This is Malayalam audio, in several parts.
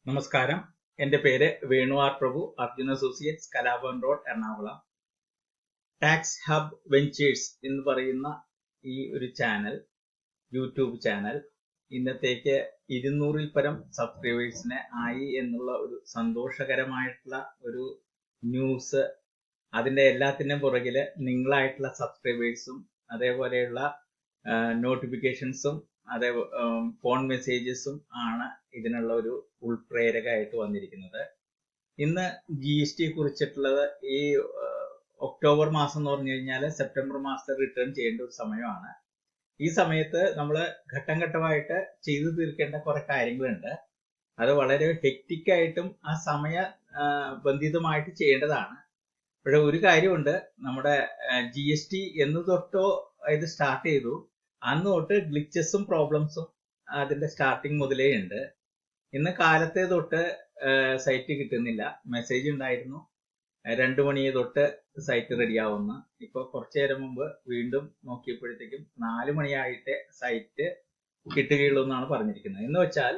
നമസ്കാരം. എൻ്റെ പേര് Venu R Prabhu, Arjun associates, Kalabhavan road, Ernakulam. Tax hub ventures എന്ന് പറയുന്ന ഈ ഒരു ചാനൽ, യൂട്യൂബ് ചാനൽ, ഇന്നത്തേക്ക് 200-ൽ പരം സബ്സ്ക്രൈബേഴ്സിനെ ആയി എന്നുള്ള ഒരു സന്തോഷകരമായിട്ടുള്ള ഒരു ന്യൂസ്. അതിൻ്റെ എല്ലാത്തിൻ്റെയും പുറകിൽ നിങ്ങളായിട്ടുള്ള സബ്സ്ക്രൈബേഴ്സും അതേപോലെയുള്ള നോട്ടിഫിക്കേഷൻസും അതേ ഫോൺ മെസ്സേജസും ആണ് ഇതിനുള്ള ഒരു ഉൾപ്രേരകമായിട്ട് വന്നിരിക്കുന്നത്. ഇന്ന് GST കുറിച്ചിട്ടുള്ളത് ഈ ഒക്ടോബർ മാസം എന്ന് പറഞ്ഞു കഴിഞ്ഞാൽ സെപ്റ്റംബർ മാസത്തെ റിട്ടേൺ ചെയ്യേണ്ട ഒരു സമയമാണ്. ഈ സമയത്ത് നമ്മൾ ഘട്ടം ഘട്ടമായിട്ട് ചെയ്തു തീർക്കേണ്ട കുറെ കാര്യങ്ങളുണ്ട്. അത് വളരെ ഹെക്റ്റിക്കായിട്ടും ആ സമയ ബന്ധിതമായിട്ട് ചെയ്യേണ്ടതാണ്. പക്ഷെ ഒരു കാര്യമുണ്ട്, നമ്മുടെ GST എന്ന് തൊട്ടോ ഇത് സ്റ്റാർട്ട് ചെയ്തു അന്ന് തൊട്ട് ഗ്ലിച്ചസും പ്രോബ്ലംസും അതിന്റെ സ്റ്റാർട്ടിങ് മുതലേ ഉണ്ട്. ഇന്ന് കാലത്തെ തൊട്ട് സൈറ്റ് കിട്ടുന്നില്ല. മെസ്സേജ് ഉണ്ടായിരുന്നു 2 മണി തൊട്ട് സൈറ്റ് റെഡിയാവുന്നു. ഇപ്പൊ കുറച്ചു നേരം മുമ്പ് വീണ്ടും നോക്കിയപ്പോഴത്തേക്കും 4 മണിയായിട്ട് സൈറ്റ് കിട്ടുകയുള്ളൂ എന്നാണ് പറഞ്ഞിരിക്കുന്നത്. എന്ന് വെച്ചാൽ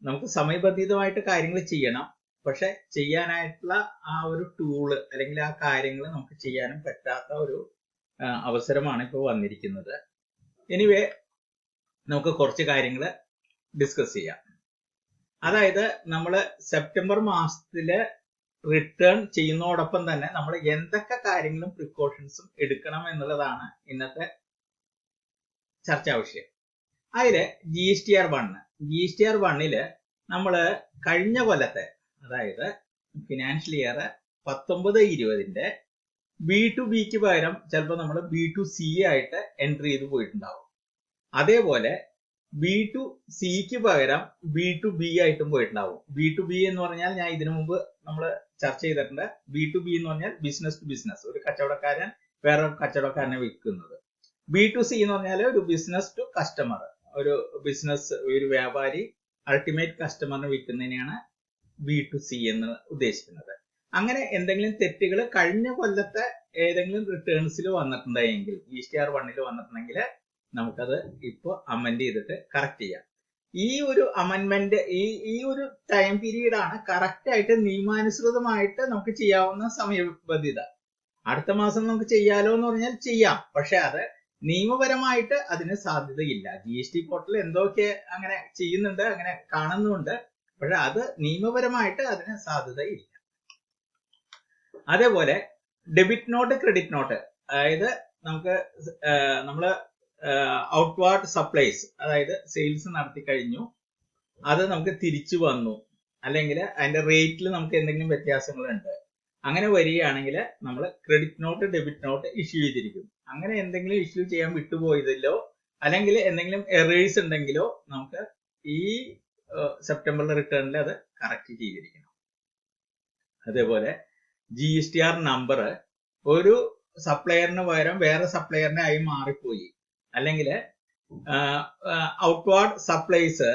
നമുക്ക് സമയബന്ധിതമായിട്ട് കാര്യങ്ങൾ ചെയ്യണം, പക്ഷെ ചെയ്യാനായിട്ടുള്ള ആ ഒരു ടൂള് അല്ലെങ്കിൽ ആ കാര്യങ്ങൾ നമുക്ക് ചെയ്യാനും പറ്റാത്ത ഒരു അവസരമാണ് ഇപ്പോൾ വന്നിരിക്കുന്നത്. എനിവേ, നമുക്ക് കുറച്ച് കാര്യങ്ങൾ ഡിസ്കസ് ചെയ്യാം. അതായത് നമ്മൾ സെപ്റ്റംബർ മാസത്തില് റിട്ടേൺ ചെയ്യുന്നതോടൊപ്പം തന്നെ നമ്മൾ എന്തൊക്കെ കാര്യങ്ങളും പ്രിക്കോഷൻസും എടുക്കണം എന്നുള്ളതാണ് ഇന്നത്തെ ചർച്ചാ വിഷയം. അതില് GSTR 1 നമ്മൾ കഴിഞ്ഞ കൊല്ലത്തെ, അതായത് ഫിനാൻഷ്യൽ ഇയർ 19-20 B2Bക്ക് പകരം ചിലപ്പോൾ നമ്മൾ B2C ആയിട്ട് എൻട്രി ചെയ്ത് പോയിട്ടുണ്ടാവും. അതേപോലെ B2Cക്ക് പകരം B2B ആയിട്ടും പോയിട്ടുണ്ടാവും. B2B എന്ന് പറഞ്ഞാൽ ഞാൻ ഇതിനു മുമ്പ് നമ്മൾ ചർച്ച ചെയ്തിട്ടുണ്ട്. B2B എന്ന് പറഞ്ഞാൽ ബിസിനസ് ടു ബിസിനസ്, ഒരു കച്ചവടക്കാരൻ വേറെ കച്ചവടക്കാരനെ വിൽക്കുന്നത്. B2C എന്ന് പറഞ്ഞാൽ ഒരു ബിസിനസ് ടു കസ്റ്റമർ, ഒരു ബിസിനസ്, ഒരു വ്യാപാരി അൾട്ടിമേറ്റ് കസ്റ്റമറിന് വിൽക്കുന്നതിനെയാണ് B2C എന്ന് ഉദ്ദേശിക്കുന്നത്. അങ്ങനെ എന്തെങ്കിലും തെറ്റുകൾ കഴിഞ്ഞ കൊല്ലത്തെ ഏതെങ്കിലും റിട്ടേൺസിൽ വന്നിട്ടുണ്ടെങ്കിൽ, GSTR 1 വന്നിട്ടുണ്ടെങ്കിൽ നമുക്കത് ഇപ്പോൾ അമെൻഡ് ചെയ്തിട്ട് കറക്റ്റ് ചെയ്യാം. ഈ ഒരു അമെൻമെന്റ്, ഈ ഒരു ടൈം പീരീഡ് ആണ് കറക്റ്റ് ആയിട്ട് നിയമാനുസൃതമായിട്ട് നമുക്ക് ചെയ്യാവുന്ന സമയബന്ധിത. അടുത്ത മാസം നമുക്ക് ചെയ്യാലോ എന്ന് പറഞ്ഞാൽ ചെയ്യാം, പക്ഷെ അത് നിയമപരമായിട്ട് അതിന് സാധ്യതയില്ല. GST പോർട്ടൽ എന്തൊക്കെ അങ്ങനെ ചെയ്യുന്നുണ്ട്, അങ്ങനെ കാണുന്നുണ്ട്, പക്ഷെ അത് നിയമപരമായിട്ട് അതിന് സാധ്യതയില്ല. അതേപോലെ ഡെബിറ്റ് നോട്ട്, ക്രെഡിറ്റ് നോട്ട്, അതായത് നമ്മള് ഔട്ട്വാർഡ് സപ്ലൈസ്, അതായത് സെയിൽസ് നടത്തി കഴിഞ്ഞു, അത് നമുക്ക് തിരിച്ചു വന്നു, അല്ലെങ്കിൽ അതിന്റെ റേറ്റിൽ നമുക്ക് എന്തെങ്കിലും വ്യത്യാസങ്ങളുണ്ട്, അങ്ങനെ വരികയാണെങ്കിൽ നമ്മൾ credit note, debit not issue ചെയ്തിരിക്കും. അങ്ങനെ എന്തെങ്കിലും ഇഷ്യൂ ചെയ്യാൻ വിട്ടുപോയതിലോ അല്ലെങ്കിൽ എന്തെങ്കിലും എറേഴ്സ് ഉണ്ടെങ്കിലോ നമുക്ക് ഈ സെപ്റ്റംബറിലെ റിട്ടേണിൽ അത് കറക്റ്റ് ചെയ്തിരിക്കണം. അതേപോലെ GSTR നമ്പർ ഒരു സപ്ലയറിന് പകരം വേറെ സപ്ലയറിനെ ആയി മാറിപ്പോയി, അല്ലെങ്കിൽ ഔട്ട്വാർഡ് സപ്ലൈസ്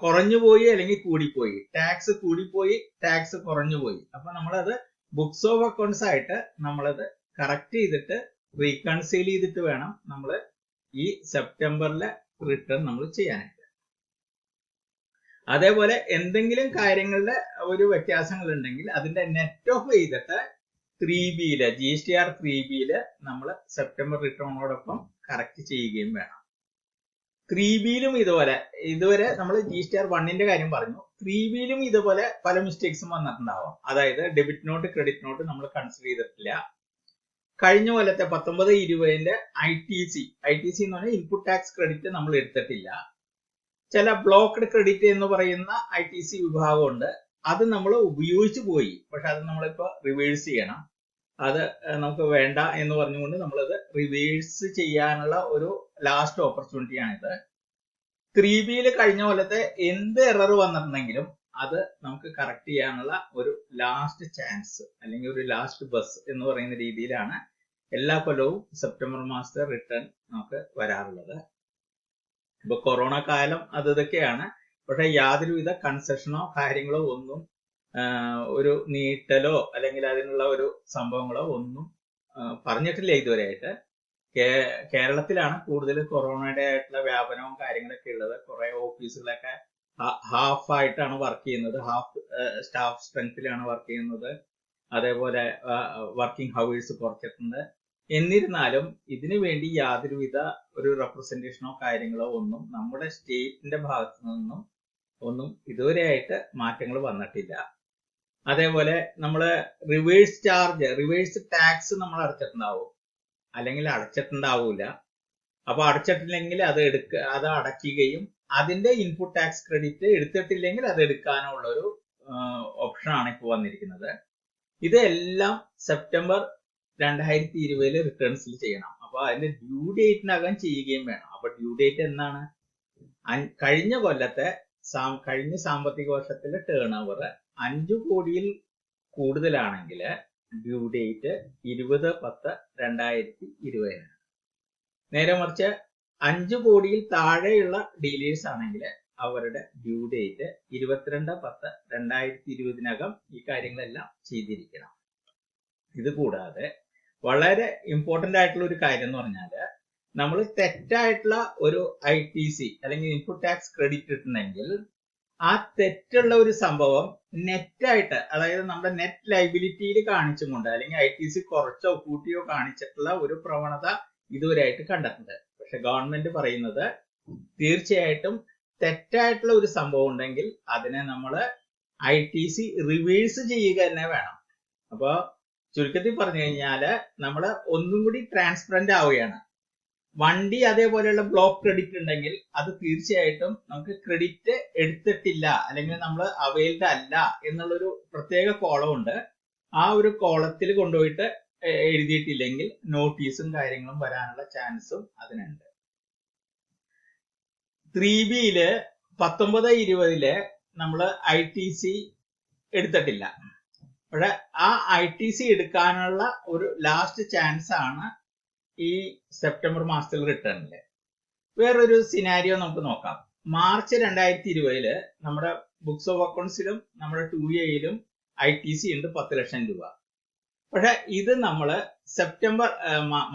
കുറഞ്ഞുപോയി അല്ലെങ്കിൽ കൂടിപ്പോയി, ടാക്സ് കൂടിപ്പോയി, ടാക്സ് കുറഞ്ഞുപോയി. അപ്പൊ നമ്മളത് ബുക്സ് ഓഫ് അക്കൗണ്ട്സ് ആയിട്ട് നമ്മളത് കറക്റ്റ് ചെയ്തിട്ട് റീകൺസൈൽ ചെയ്തിട്ട് വേണം നമ്മൾ ഈ സെപ്റ്റംബറിലെ റിട്ടേൺ നമ്മൾ ചെയ്യാനായിട്ട്. അതേപോലെ എന്തെങ്കിലും കാര്യങ്ങളുടെ ഒരു വ്യത്യാസങ്ങൾ ഉണ്ടെങ്കിൽ അതിന്റെ നെറ്റ് ഓഫ് ചെയ്തിട്ട് 3Bയില്, GSTR 3Bയില് നമ്മൾ സെപ്റ്റംബർ റിട്ടേണോടൊപ്പം കറക്റ്റ് ചെയ്യുകയും വേണം. 3Bയിലും ഇതുവരെ നമ്മൾ GSTR 1 കാര്യം പറഞ്ഞു. 3Bയിലും ഇതുപോലെ പല മിസ്റ്റേക്സും വന്നിട്ടുണ്ടാവാം. അതായത് ഡെബിറ്റ് നോട്ട്, ക്രെഡിറ്റ് നോട്ട് നമ്മൾ കൺസിഡർ ചെയ്തിട്ടില്ല. കഴിഞ്ഞ കൊല്ലത്തെ 19-20 ITC എന്ന് പറഞ്ഞാൽ ഇൻപുട്ട് ടാക്സ് ക്രെഡിറ്റ് നമ്മൾ എടുത്തിട്ടില്ല. ചില ബ്ലോക്ക്ഡ് ക്രെഡിറ്റ് എന്ന് പറയുന്ന ITC വിഭാഗമുണ്ട്, അത് നമ്മൾ ഉപയോഗിച്ചു പോയി, പക്ഷെ അത് നമ്മളിപ്പോ റിവേഴ്സ് ചെയ്യണം. അത് നമുക്ക് വേണ്ട എന്ന് പറഞ്ഞുകൊണ്ട് നമ്മളത് റിവേഴ്സ് ചെയ്യാനുള്ള ഒരു ലാസ്റ്റ് ഓപ്പർച്യൂണിറ്റി ആണിത്. 3Bയിൽ കഴിഞ്ഞ കൊല്ലത്തെ എന്ത് എറർ വന്നിട്ടുണ്ടെങ്കിലും അത് നമുക്ക് കറക്റ്റ് ചെയ്യാനുള്ള ഒരു ലാസ്റ്റ് ചാൻസ് അല്ലെങ്കിൽ ഒരു ലാസ്റ്റ് ബസ് എന്ന് പറയുന്ന രീതിയിലാണ് എല്ലാ കൊല്ലവും സെപ്റ്റംബർ മാസത്തെ റിട്ടേൺ നമുക്ക് വരാറുള്ളത്. ഇപ്പൊ കൊറോണ കാലം അത് ഇതൊക്കെയാണ്, പക്ഷെ യാതൊരുവിധ കൺസെഷനോ കാര്യങ്ങളോ ഒന്നും, ഒരു നീട്ടലോ അല്ലെങ്കിൽ അതിനുള്ള ഒരു സംഭവങ്ങളോ ഒന്നും പറഞ്ഞിട്ടില്ല ഇതുവരെയായിട്ട്. കേരളത്തിലാണ് കൂടുതൽ കൊറോണയുടെ ആയിട്ടുള്ള വ്യാപനവും കാര്യങ്ങളൊക്കെ ഉള്ളത്. കുറെ ഓഫീസുകളൊക്കെ ഹാഫ് ആയിട്ടാണ് വർക്ക് ചെയ്യുന്നത്, ഹാഫ് സ്റ്റാഫ് സ്ട്രെങ്ത്തിലാണ് വർക്ക് ചെയ്യുന്നത്. അതേപോലെ വർക്കിംഗ് ഹവേഴ്സ് കുറച്ചിട്ടുണ്ട്. എന്നിരുന്നാലും ഇതിനു വേണ്ടി യാതൊരുവിധ ഒരു റെപ്രസെന്റേഷനോ കാര്യങ്ങളോ ഒന്നും നമ്മുടെ സ്റ്റേറ്റിന്റെ ഭാഗത്തു നിന്നും ഒന്നും ഇതുവരെയായിട്ട് മാറ്റങ്ങൾ വന്നിട്ടില്ല. അതേപോലെ നമ്മള് റിവേഴ്സ് ടാക്സ് നമ്മൾ അടച്ചിട്ടുണ്ടാവും, അല്ലെങ്കിൽ അടച്ചിട്ടുണ്ടാവൂല. അപ്പൊ അടച്ചിട്ടില്ലെങ്കിൽ അത് അടയ്ക്കുകയും അതിന്റെ ഇൻപുട്ട് ടാക്സ് ക്രെഡിറ്റ് എടുത്തിട്ടില്ലെങ്കിൽ അത് എടുക്കാനുള്ള ഒരു ഓപ്ഷനാണ് ഇപ്പോൾ വന്നിരിക്കുന്നത്. ഇതെല്ലാം സെപ്റ്റംബർ 2020 റിട്ടേൺസിൽ ചെയ്യണം. അപ്പൊ അതിന്റെ ഡ്യൂ ഡേറ്റിനകം ചെയ്യുകയും വേണം. അപ്പൊ ഡ്യൂ ഡേറ്റ് എന്നാണ്? കഴിഞ്ഞ കൊല്ലത്തെ കഴിഞ്ഞ സാമ്പത്തിക വർഷത്തിലെ ടേൺ ഓവർ 5 കോടിയിൽ കൂടുതലാണെങ്കിൽ ഡ്യൂ ഡേറ്റ് 20/10/2020. നേരെ മറിച്ച് 5 കോടിയിൽ താഴെയുള്ള ഡീലേഴ്സ് ആണെങ്കിൽ അവരുടെ ഡ്യൂ ഡേറ്റ് 22/10/2020 ഈ കാര്യങ്ങളെല്ലാം ചെയ്തിരിക്കണം. ഇത് കൂടാതെ വളരെ ഇമ്പോർട്ടന്റ് ആയിട്ടുള്ള ഒരു കാര്യം എന്ന് പറഞ്ഞാൽ, നമ്മൾ തെറ്റായിട്ടുള്ള ഒരു ITC അല്ലെങ്കിൽ ഇൻപുട്ട് ടാക്സ് ക്രെഡിറ്റ് ഇട്ടുണ്ടെങ്കിൽ ആ തെറ്റുള്ള ഒരു സംഭവം നെറ്റായിട്ട്, അതായത് നമ്മുടെ നെറ്റ് ലൈബിലിറ്റിയിൽ കാണിച്ചും കൊണ്ട്, അല്ലെങ്കിൽ ITC കുറച്ചോ കൂട്ടിയോ കാണിച്ചിട്ടുള്ള ഒരു പ്രവണത ഇതുവരെയായിട്ട് കണ്ടിട്ടുണ്ട്. പക്ഷെ ഗവൺമെന്റ് പറയുന്നത് തീർച്ചയായിട്ടും തെറ്റായിട്ടുള്ള ഒരു സംഭവം ഉണ്ടെങ്കിൽ അതിനെ നമ്മൾ ITC റിവേഴ്സ് ചെയ്യുക തന്നെ വേണം. അപ്പൊ ചുരുക്കത്തിൽ പറഞ്ഞു കഴിഞ്ഞാല് നമ്മൾ ഒന്നും കൂടി ട്രാൻസ്പെറന്റ് ആവുകയാണ്. വണ്ടി അതേപോലെയുള്ള ബ്ലോക്ക് ക്രെഡിറ്റ് ഉണ്ടെങ്കിൽ അത് തീർച്ചയായിട്ടും നമുക്ക് ക്രെഡിറ്റ് എടുത്തിട്ടില്ല അല്ലെങ്കിൽ നമ്മൾ അവൈൽഡ് അല്ല എന്നുള്ളൊരു പ്രത്യേക കോളം ഉണ്ട്. ആ ഒരു കോളത്തിൽ കൊണ്ടുപോയിട്ട് എഴുതിയിട്ടില്ലെങ്കിൽ നോട്ടീസും കാര്യങ്ങളും വരാനുള്ള ചാൻസും അതിനുണ്ട്. 3Bയില് 19-20 നമ്മൾ ITC എടുത്തിട്ടില്ല. പക്ഷെ ആ ITC എടുക്കാനുള്ള ഒരു ലാസ്റ്റ് ചാൻസ് ആണ് ഈ സെപ്റ്റംബർ മാസത്തിൽ റിട്ടേണില്. വേറൊരു സിനാരിയോ നമുക്ക് നോക്കാം. മാർച്ച് 2020 നമ്മുടെ ബുക്സ് ഓഫ് അക്കൗണ്ട്സിലും നമ്മുടെ 2Aയിലും ITC ഉണ്ട് 10 ലക്ഷം രൂപ. പക്ഷെ ഇത് നമ്മള്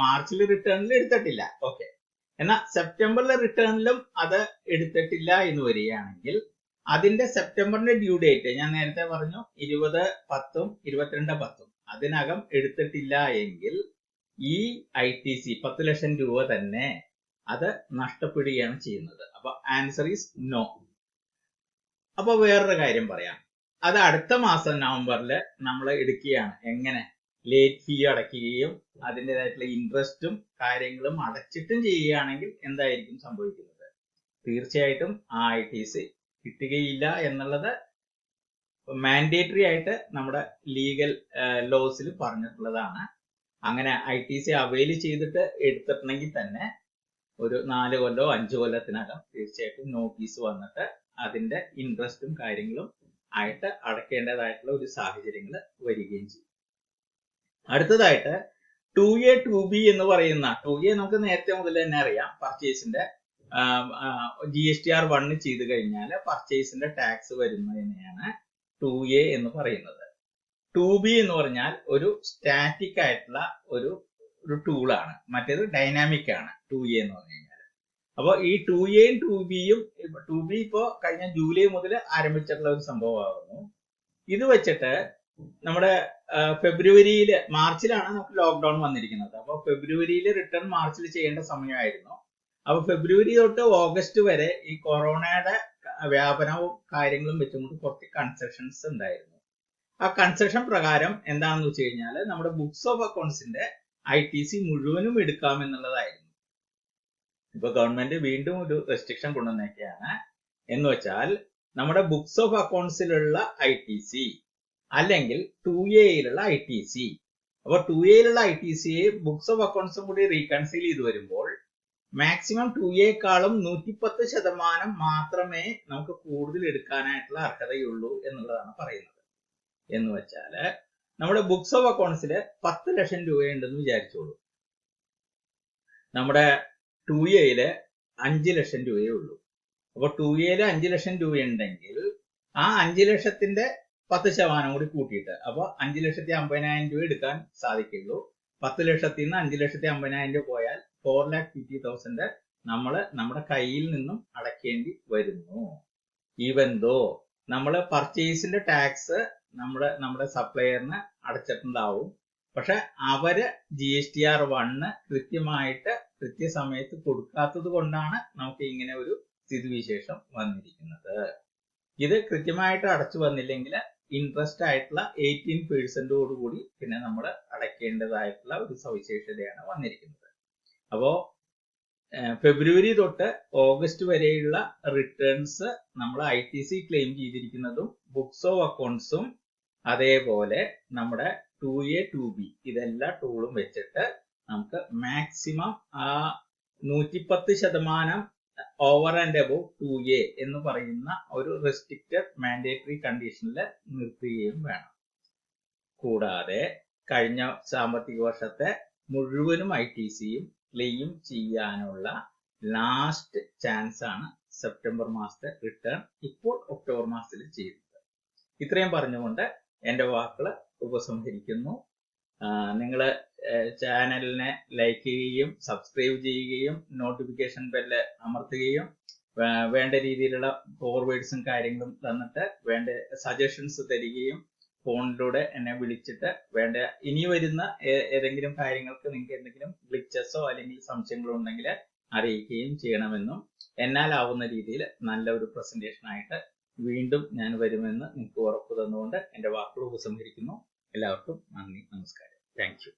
മാർച്ചിൽ റിട്ടേണിൽ എടുത്തിട്ടില്ല. ഓക്കെ, എന്നാൽ സെപ്റ്റംബറിലെ റിട്ടേണിലും അത് എടുത്തിട്ടില്ല എന്ന് വരികയാണെങ്കിൽ അതിന്റെ സെപ്റ്റംബറിന്റെ ഡ്യൂ ഡേറ്റ് ഞാൻ നേരത്തെ പറഞ്ഞു 20/10 22/10 അതിനകം എടുത്തിട്ടില്ല എങ്കിൽ ഈ ITC 10 ലക്ഷം രൂപ തന്നെ അത് നഷ്ടപ്പെടുകയാണ് ചെയ്യുന്നത്. അപ്പൊ ആൻസർ ഈസ് നോ. അപ്പൊ വേറൊരു കാര്യം പറയാം. അത് അടുത്ത മാസം നവംബറിൽ നമ്മൾ എടുക്കുകയാണ്. എങ്ങനെ? ലേറ്റ് ഫീ അടയ്ക്കുകയും അതിൻ്റെതായിട്ടുള്ള ഇൻട്രസ്റ്റും കാര്യങ്ങളും അടച്ചിട്ടും ചെയ്യുകയാണെങ്കിൽ എന്തായിരിക്കും സംഭവിക്കുന്നത്? തീർച്ചയായിട്ടും ആ ITC കിട്ടുകയില്ല എന്നുള്ളത് മാൻഡേറ്ററി ആയിട്ട് നമ്മുടെ ലീഗൽ ലോസിൽ പറഞ്ഞിട്ടുള്ളതാണ്. അങ്ങനെ ITC അവൈൽ ചെയ്തിട്ട് എടുത്തിട്ടുണ്ടെങ്കിൽ തന്നെ ഒരു 4 കൊല്ലോ 5 കൊല്ലത്തിനകം തീർച്ചയായിട്ടും നോട്ടീസ് വന്നിട്ട് അതിന്റെ ഇൻട്രസ്റ്റും കാര്യങ്ങളും ആയിട്ട് അടയ്ക്കേണ്ടതായിട്ടുള്ള ഒരു സാഹചര്യങ്ങൾ വരികയും ചെയ്യും. അടുത്തതായിട്ട് 2A 2B എന്ന് പറയുന്ന 2A നമുക്ക് നേരത്തെ മുതൽ തന്നെ അറിയാം. പർച്ചേസിന്റെ GSTR 1 ചെയ്ത് കഴിഞ്ഞാൽ പർച്ചേസിന്റെ ടാക്സ് വരുന്നതിനെയാണ് 2A എന്ന് പറയുന്നത്. 2B എന്ന് പറഞ്ഞാൽ ഒരു സ്റ്റാറ്റിക് ആയിട്ടുള്ള ഒരു ടൂളാണ്, മറ്റേത് ഡൈനാമിക് ആണ് 2A എന്ന് പറഞ്ഞു കഴിഞ്ഞാൽ. അപ്പൊ ഈ 2Aയും 2Bയും 2B ഇപ്പോ കഴിഞ്ഞ ജൂലൈ മുതൽ ആരംഭിച്ചിട്ടുള്ള ഒരു സംഭവമാകുന്നു. ഇത് വെച്ചിട്ട് നമ്മുടെ മാർച്ചിലാണ് നമുക്ക് ലോക്ക്ഡൌൺ വന്നിരിക്കുന്നത്. അപ്പൊ ഫെബ്രുവരിയിൽ റിട്ടേൺ മാർച്ചിൽ ചെയ്യേണ്ട സമയമായിരുന്നു. അപ്പൊ ഫെബ്രുവരി തൊട്ട് ഓഗസ്റ്റ് വരെ ഈ കൊറോണയുടെ വ്യാപനവും കാര്യങ്ങളും വെച്ചുകൊണ്ട് കുറച്ച് കൺസെഷൻസ് ഉണ്ടായിരുന്നു. ആ കൺസെഷൻ പ്രകാരം എന്താണെന്ന് വെച്ച് കഴിഞ്ഞാൽ നമ്മുടെ ബുക്സ് ഓഫ് അക്കൗണ്ട്സിന്റെ ITC മുഴുവനും എടുക്കാം എന്നുള്ളതായിരുന്നു. ഇപ്പൊ ഗവൺമെന്റ് വീണ്ടും ഒരു റെസ്ട്രിക്ഷൻ കൊണ്ടുവന്നേക്കാണ്. എന്ന് വെച്ചാൽ നമ്മുടെ ബുക്സ് ഓഫ് അക്കൗണ്ട്സിലുള്ള ITC അല്ലെങ്കിൽ 2Aയിലുള്ള ITC. അപ്പൊ 2Aയിലുള്ള ITCയെ ബുക്സ് ഓഫ് അക്കൗണ്ട്സും കൂടി റീകൺസൈൽ ചെയ്ത് വരുമ്പോൾ മാക്സിമം 2Aക്കാളും 110% മാത്രമേ നമുക്ക് കൂടുതൽ എടുക്കാനായിട്ടുള്ള അർഹതയുള്ളൂ എന്നുള്ളതാണ് പറയുന്നത്. എന്ന് വെച്ചാല് നമ്മുടെ ബുക്സ് ഓഫ് അക്കൗണ്ട്സില് 10 ലക്ഷം രൂപയുണ്ടെന്ന് വിചാരിച്ചോളൂ. നമ്മുടെ 2Aയില് 5 ലക്ഷം രൂപയേ ഉള്ളൂ. അപ്പൊ 2Aയില് 5 ലക്ഷം രൂപയുണ്ടെങ്കിൽ ആ 5 ലക്ഷത്തിന്റെ 10% കൂടി കൂട്ടിയിട്ട് അപ്പൊ 5,50,000 രൂപ എടുക്കാൻ സാധിക്കുള്ളൂ. 10 ലക്ഷത്തിൽ നിന്ന് 5,50,000 രൂപ പോയാൽ 4,50,000 നമ്മൾ നമ്മുടെ കയ്യിൽ നിന്നും അടയ്ക്കേണ്ടി വരുന്നു. ഈവൻ ദോ നമ്മൾ പർച്ചേസിന്റെ ടാക്സ് നമ്മുടെ സപ്ലയറിന് അടച്ചിട്ടുണ്ടാവും. പക്ഷെ അവര് GSTR1 കൃത്യമായിട്ട് കൃത്യസമയത്ത് കൊടുക്കാത്തത് കൊണ്ടാണ് നമുക്ക് ഇങ്ങനെ ഒരു സ്ഥിതിവിശേഷം വന്നിരിക്കുന്നത്. ഇത് കൃത്യമായിട്ട് അടച്ചു വന്നില്ലെങ്കിൽ ഇൻട്രസ്റ്റ് ആയിട്ടുള്ള 18% കൂടി പിന്നെ നമ്മൾ അടയ്ക്കേണ്ടതായിട്ടുള്ള ഒരു സവിശേഷതയാണ് വന്നിരിക്കുന്നത്. അപ്പോ ഫെബ്രുവരി തൊട്ട് ഓഗസ്റ്റ് വരെയുള്ള റിട്ടേൺസ് നമ്മൾ ITC ക്ലെയിം ചെയ്തിരിക്കുന്നതും ബുക്സ് ഓഫ് അക്കൗണ്ട്സും അതേപോലെ നമ്മുടെ 2A 2B ഇതെല്ലാ ടൂളും വെച്ചിട്ട് നമുക്ക് മാക്സിമം ആ 110% ഓവർ ആൻഡ് അബവ് 2A എന്ന് പറയുന്ന ഒരു റെസ്ട്രിക്റ്റഡ് മാൻഡേറ്ററി കണ്ടീഷനിൽ നിർത്തുകയും വേണം. കൂടാതെ കഴിഞ്ഞ സാമ്പത്തിക വർഷത്തെ മുഴുവനും ITCയും ക്ലെയിം ചെയ്യാനുള്ള ലാസ്റ്റ് ചാൻസ് ആണ് സെപ്റ്റംബർ മാസത്തെ റിട്ടേൺ ഇപ്പോൾ ഒക്ടോബർ മാസത്തിൽ ചെയ്യുന്നത്. ഇത്രയും പറഞ്ഞുകൊണ്ട് എൻ്റെ വാക്കുകൾ ഉപസംഹരിക്കുന്നു. നിങ്ങൾ ചാനലിനെ ലൈക്ക് ചെയ്യുകയും സബ്സ്ക്രൈബ് ചെയ്യുകയും നോട്ടിഫിക്കേഷൻ ബെല്ല് അമർത്തുകയും വേണ്ട രീതിയിലുള്ള ഫോർവേഡ്സും കാര്യങ്ങളും തന്നിട്ട് വേണ്ട സജഷൻസ് തരികയും ഫോണിലൂടെ എന്നെ വിളിച്ചിട്ട് വേണ്ട ഇനി വരുന്ന ഏതെങ്കിലും കാര്യങ്ങൾക്ക് നിങ്ങൾക്ക് എന്തെങ്കിലും ഗ്ലിച്ചസോ അല്ലെങ്കിൽ സംശയങ്ങളോ ഉണ്ടെങ്കിൽ അറിയിക്കുകയും ചെയ്യണമെന്നും എന്നാലാവുന്ന രീതിയിൽ നല്ല ഒരു പ്രസന്റേഷൻ ആയിട്ട് വീണ്ടും ഞാൻ വരുമെന്ന് നിങ്ങൾക്ക് ഉറപ്പ് തന്നുകൊണ്ട് എൻ്റെ വാക്കുകൾ ഉപസംഹരിക്കുന്നു. എല്ലാവർക്കും നന്ദി, നമസ്കാരം. Thank you.